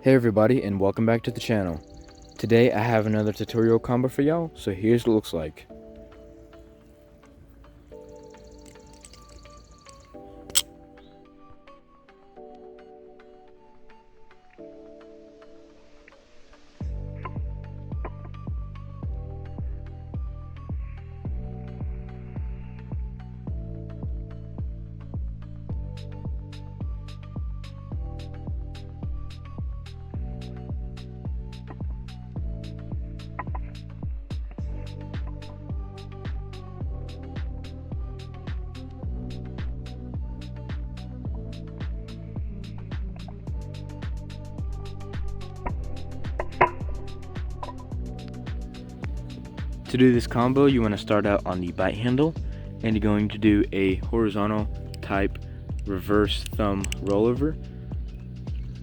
Hey everybody, and welcome back to the channel. Today I have another tutorial combo for y'all, so here's what it looks like. To do this combo, you want to start out on the bite handle, and you're going to do a horizontal type reverse thumb rollover.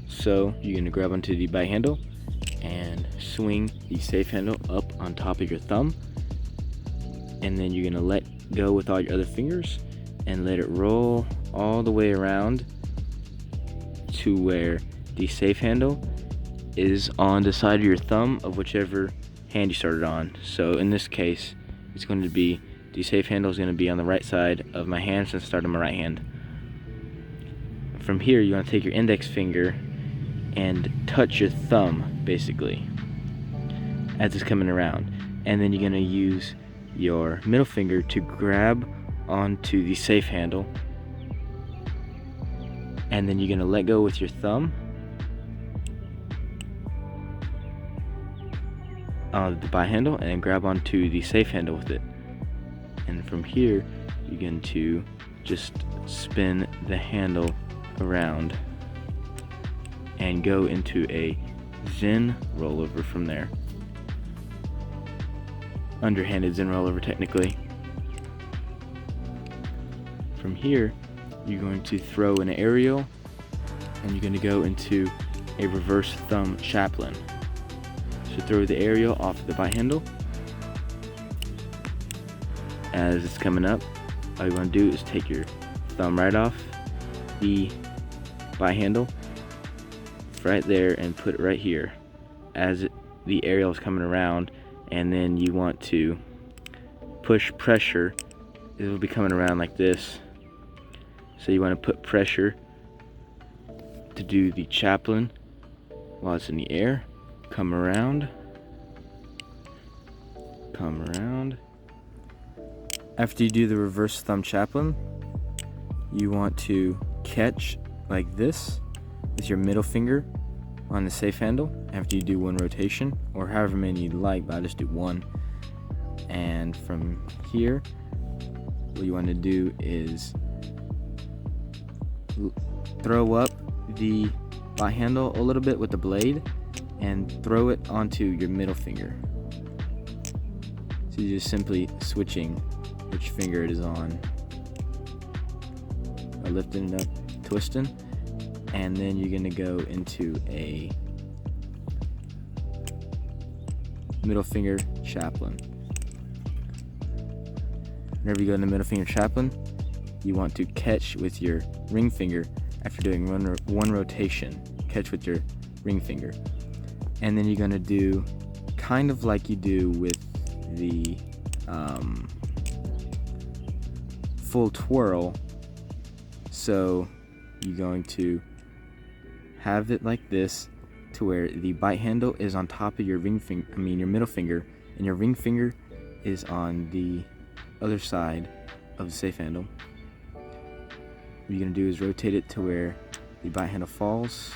So you're going to grab onto the bite handle and swing the safe handle up on top of your thumb, and then you're going to let go with all your other fingers and let it roll all the way around to where the safe handle is on the side of your thumb of whichever hand you started on. So in this case, it's going to be, the safe handle is going to be on the right side of my hand since I started on my right hand. From here, you want to take your index finger and touch your thumb, basically, as it's coming around. And then you're going to use your middle finger to grab onto the safe handle. And then you're going to let go with your thumb on the bite handle and then grab onto the safe handle with it. And from here, you're going to just spin the handle around and go into a Zen Rollover from there. Underhanded Zen Rollover, technically. From here, you're going to throw an aerial and you're going to go into a reverse thumb chaplain. So throw the aerial off the bite handle. As it's coming up, all you want to do is take your thumb right off the bite handle right there and put it right here as the aerial is coming around, and then you want to push pressure. It will be coming around like this, so you want to put pressure to do the chaplain while it's in the air. Come around. After you do the reverse thumb chaplain, you want to catch like this with your middle finger on the safe handle after you do one rotation, or however many you'd like, but I just do one. And from here, what you want to do is throw up the bite handle a little bit with the blade and throw it onto your middle finger. So you're just simply switching which finger it is on, or lifting it up, twisting, and then you're going to go into a middle finger chaplain. Whenever you go in the middle finger chaplain, you want to catch with your ring finger after doing one rotation. Catch with your ring finger. And then you're going to do kind of like you do with the full twirl. So you're going to have it like this, to where the bite handle is on top of your your middle finger, and your ring finger is on the other side of the safe handle. What you're going to do is rotate it to where the bite handle falls.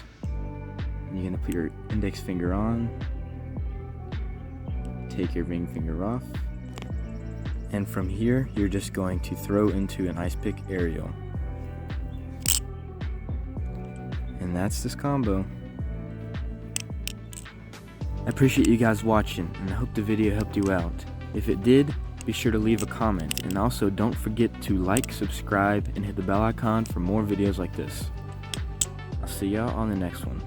You're going to put your index finger on, take your ring finger off, and from here you're just going to throw into an Icepick Aerial. And that's this combo. I appreciate you guys watching, and I hope the video helped you out. If it did, be sure to leave a comment, and also don't forget to like, subscribe, and hit the bell icon for more videos like this. I'll see y'all on the next one.